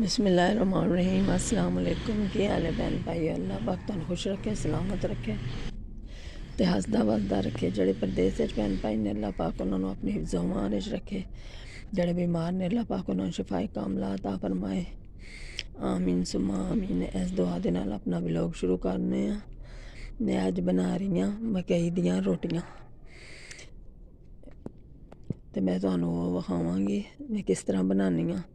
बिस्मिल्लाहिर्रहमानिर्रहीम अस्सलाम वालेकुम। की हाल है भैन भाई? अल्लाह पाक तुहानू खुश रखे, सलामत रखे ते हसदा वसदा रखे। जेह्ड़े परदेस च भैन भाई ने अल्लाह पाक उन्होंने अपनी हिफ्ज़ अमान च रखे। जेह्ड़े बीमार ने अल्लाह पाक उन्होंने शिफाए कामला अता फरमाए। आमीन सुम्मा आमीन। इस दुआ दे नाल अपना व्लॉग शुरू करने आ। मैं अज बना रही हाँ मकई दियां रोटियां ते मैं तुहानू ओह विखावांगी मैं किस तरह बनानी हाँ।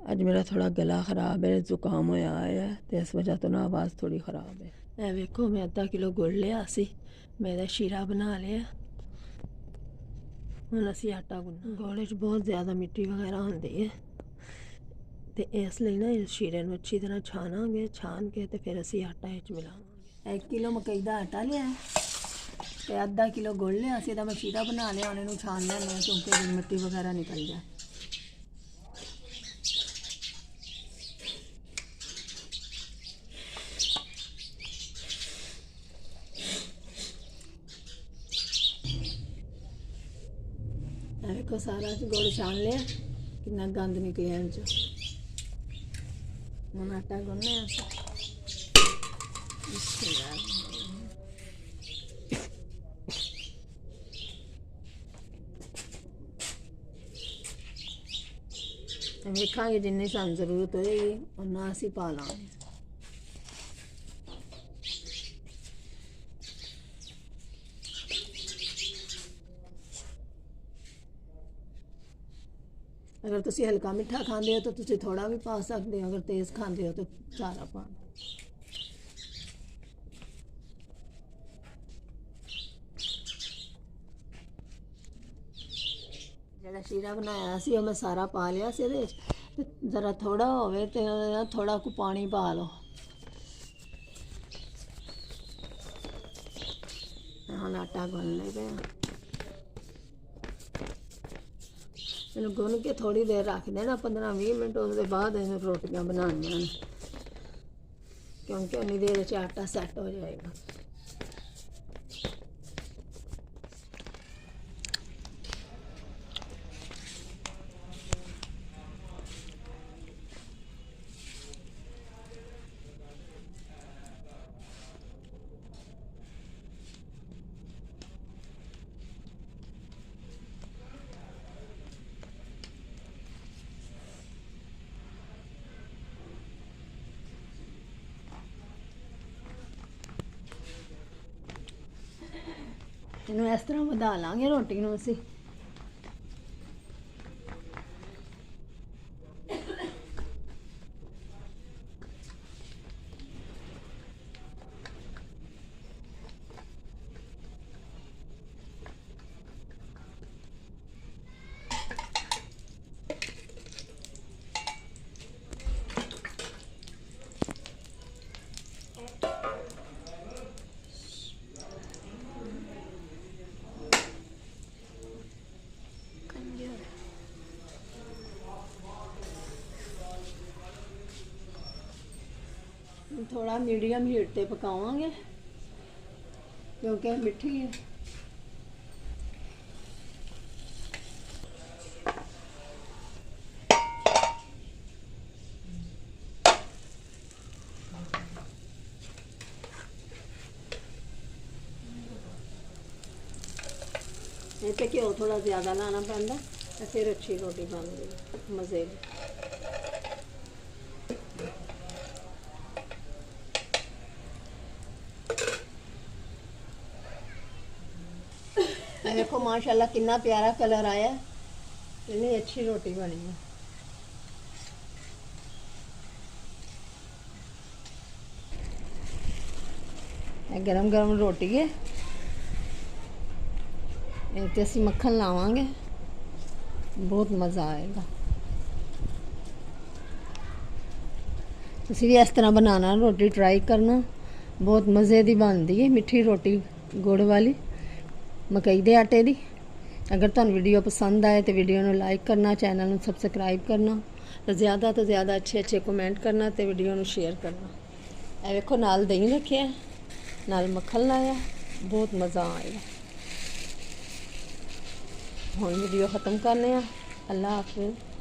अज मेरा थोड़ा गला खराब है, जुकाम होया है तो इस वजह तो ना आवाज़ थोड़ी ख़राब है। ए वेखो मैं अद्धा किलो गुड़ लिया सी, मेरा शीरा बना लिया। हुण असीं आटा गुन्नना। गुड़ च बहुत ज़्यादा मिट्टी वगैरह होंदी है तो इसलिए ना इस शीरे नूं अच्छी तरह छानांगे, छान के तो फिर असीं आटा इच मिलावांगे। 1 किलो मकई दा आटा लिया तो अद्धा किलो गुड़ लिया सी तो मैं शीरा बना लिया। हुण इहनूं छान लैंदे क्योंकि मिट्टी वगैरह निकल जाए। देखो सारा गुड़ छान लिया, कितना गंद निकलिया इनच। हम आटा गुन्नने वेखांगे जिन्नी सानू जरूरत होएगी उन्ना असीं पा लांगे। अगर तुसी हल्का मिठा खांदे हो तो तुसी थोड़ा भी पा सकते हो, अगर तेज़ खांदे हो तो सारा पा। जेड़ा शीरा बनाया सी मैं सारा पा लिया सी इहदे च। जरा थोड़ा होवे तो थोड़ा को पानी पा लो। हुण आटा गुन्नने पे इन्हूं गुन के थोड़ी देर रख देना, 15-20 मिनट। उसके बाद इन्हें रोटियां बनानियां ने क्योंकि उन्नी देर च आटा सैट हो जाएगा। इन्हूं इस तरह वधा लांगे रोटी नूं असीं। थोड़ा मीडियम हीट पे पकावांगे क्योंकि मिठी है। इस ते घ्यो थोड़ा ज़्यादा लाना पैंदा ते फिर अच्छी रोटी बनदी मज़े की। देखो माशाल्लाह कितना प्यारा कलर आया, इतनी अच्छी रोटी बनी है। गरम गरम रोटी है ते असीं मक्खन लावांगे, बहुत मज़ा आएगा। तुसीं भी इस तरह बनाना, रोटी ट्राई करना, बहुत मज़े की बनती है। मिठी रोटी गुड़ वाली मकई दे आटे दी। अगर तुहानू वीडियो पसंद आए तो वीडियो नू लाइक करना, चैनल नू सबसक्राइब करना तो ज़्यादा अच्छे अच्छे कमेंट करना तो वीडियो नू शेयर करना। ए वेखो नाल दही रखे, नाल मक्खन लाया, बहुत मज़ा आएगा। हुण वीडियो ख़त्म करने। अल्लाह हाफिज़।